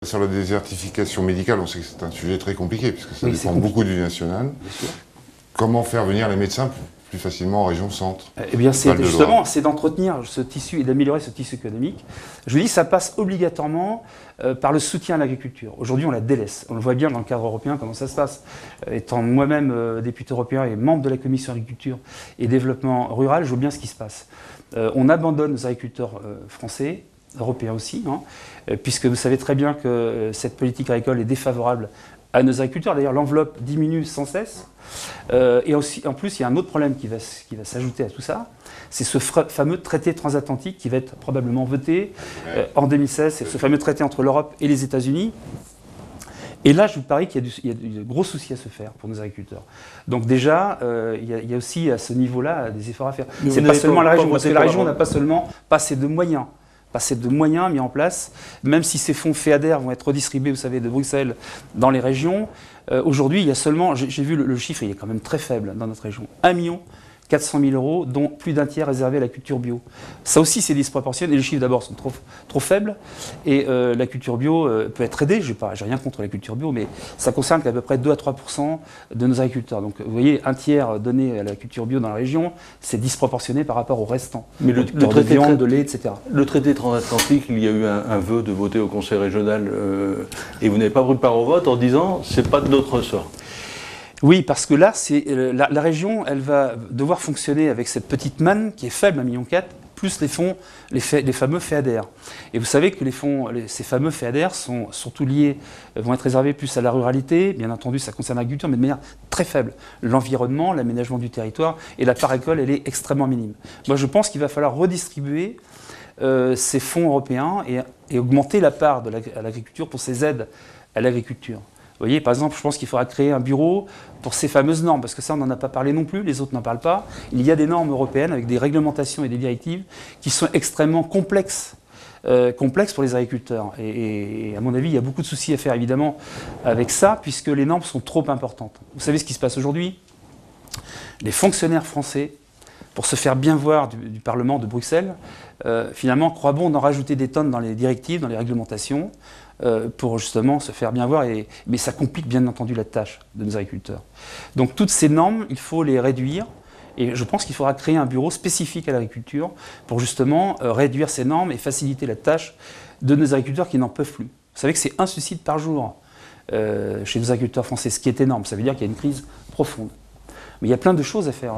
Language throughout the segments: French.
Sur la désertification médicale, on sait que c'est un sujet très compliqué, puisque ça Oui, dépend beaucoup du national. Comment faire venir les médecins plus facilement en région centre? Eh bien, c'est justement, c'est d'entretenir ce tissu et d'améliorer ce tissu économique. Je vous dis, ça passe obligatoirement par le soutien à l'agriculture. Aujourd'hui, on la délaisse. On le voit bien dans le cadre européen, comment ça se passe. Étant moi-même député européen et membre de la commission agriculture et développement rural, je vois bien ce qui se passe. On abandonne nos agriculteurs français, européens aussi, hein, puisque vous savez très bien que cette politique agricole est défavorable à nos agriculteurs. D'ailleurs, l'enveloppe diminue sans cesse. Et aussi, en plus, il y a un autre problème qui va s'ajouter à tout ça. C'est ce fameux traité transatlantique qui va être probablement voté en 2016. C'est ce fameux traité entre l'Europe et les États-Unis. Et là, je vous parie qu'il y a de gros soucis à se faire pour nos agriculteurs. Donc déjà, il y a aussi à ce niveau-là des efforts à faire. C'est pas seulement la région, parce que la région n'a pas seulement assez de moyens. Assez de moyens mis en place, même si ces fonds FEADER vont être redistribués, vous savez, de Bruxelles dans les régions. Aujourd'hui, il y a seulement, j'ai vu le chiffre, il est quand même très faible dans notre région, 1 400 000 €, dont plus d'un tiers réservé à la culture bio. Ça aussi, c'est disproportionné. Les chiffres, d'abord, sont trop faibles. Et la culture bio peut être aidée. Je n'ai rien contre la culture bio, mais ça concerne qu'à peu près 2 à 3 % de nos agriculteurs. Donc, vous voyez, un tiers donné à la culture bio dans la région, c'est disproportionné par rapport au restant. Mais le traité de viande, de lait, etc. Le traité transatlantique, il y a eu un vœu de voter au Conseil régional, et vous n'avez pas pris part au vote en disant « c'est pas de notre ressort ». Oui, parce que là, la région, elle va devoir fonctionner avec cette petite manne qui est faible, 1,4 million, plus les fonds, les fameux FEADER. Et vous savez que ces fameux FEADER sont surtout liés, vont être réservés plus à la ruralité. Bien entendu, ça concerne l'agriculture, mais de manière très faible. L'environnement, l'aménagement du territoire et la part agricole, elle est extrêmement minime. Moi, je pense qu'il va falloir redistribuer ces fonds européens et augmenter la part à l'agriculture pour ces aides à l'agriculture. Vous voyez, par exemple, je pense qu'il faudra créer un bureau pour ces fameuses normes, parce que ça, on n'en a pas parlé non plus, les autres n'en parlent pas. Il y a des normes européennes avec des réglementations et des directives qui sont extrêmement complexes pour les agriculteurs. Et à mon avis, il y a beaucoup de soucis à faire, évidemment, avec ça, puisque les normes sont trop importantes. Vous savez ce qui se passe aujourd'hui? Les fonctionnaires français, pour se faire bien voir du Parlement de Bruxelles, finalement, croient bon d'en rajouter des tonnes dans les directives, dans les réglementations, pour justement se faire bien voir, mais ça complique bien entendu la tâche de nos agriculteurs. Donc toutes ces normes, il faut les réduire, et je pense qu'il faudra créer un bureau spécifique à l'agriculture pour justement réduire ces normes et faciliter la tâche de nos agriculteurs qui n'en peuvent plus. Vous savez que c'est un suicide par jour chez nos agriculteurs français, ce qui est énorme, ça veut dire qu'il y a une crise profonde. Mais il y a plein de choses à faire.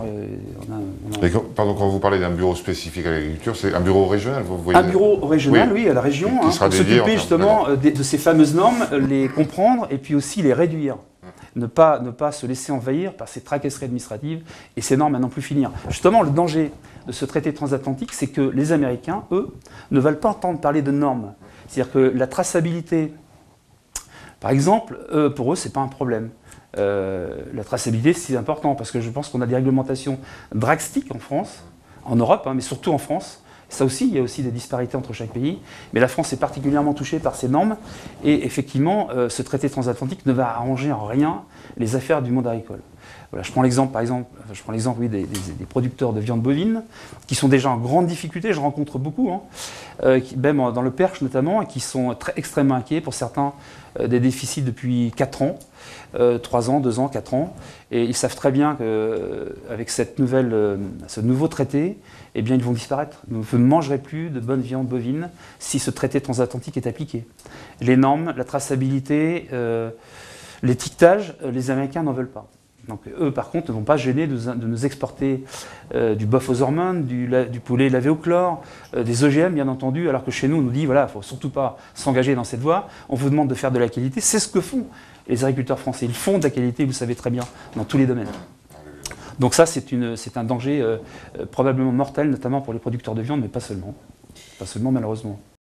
Pardon, quand vous parlez d'un bureau spécifique à l'agriculture, c'est un bureau régional, vous voyez? Un bureau régional, oui, à la région, qui sera pour s'occuper justement de ces fameuses normes, les comprendre et puis aussi les réduire. Ne pas se laisser envahir par ces tracasseries administratives et ces normes à n'en plus finir. Justement, le danger de ce traité transatlantique, c'est que les Américains, eux, ne veulent pas entendre parler de normes. C'est-à-dire que la traçabilité, par exemple, pour eux, ce n'est pas un problème. La traçabilité, c'est important parce que je pense qu'on a des réglementations drastiques en France, en Europe, hein, mais surtout en France. Ça aussi, il y a aussi des disparités entre chaque pays. Mais la France est particulièrement touchée par ces normes. Et effectivement, ce traité transatlantique ne va arranger en rien les affaires du monde agricole. Voilà, je prends l'exemple, oui, des producteurs de viande bovine qui sont déjà en grande difficulté. Je rencontre beaucoup, même dans le Perche notamment, et qui sont extrêmement inquiets pour certains des déficits depuis 4 ans, 3 ans, 2 ans, 4 ans. Et ils savent très bien qu'avec ce nouveau traité, eh bien, ils vont disparaître. Vous ne mangerez plus de bonne viande bovine si ce traité transatlantique est appliqué. Les normes, la traçabilité, l'étiquetage, les Américains n'en veulent pas. Donc eux, par contre, ne vont pas gêner de nous exporter du bœuf aux hormones, du poulet lavé au chlore, des OGM, bien entendu, alors que chez nous, on nous dit, voilà, il ne faut surtout pas s'engager dans cette voie. On vous demande de faire de la qualité. C'est ce que font les agriculteurs français. Ils font de la qualité, vous le savez très bien, dans tous les domaines. Donc ça, c'est un danger probablement mortel, notamment pour les producteurs de viande, mais pas seulement. Pas seulement, malheureusement.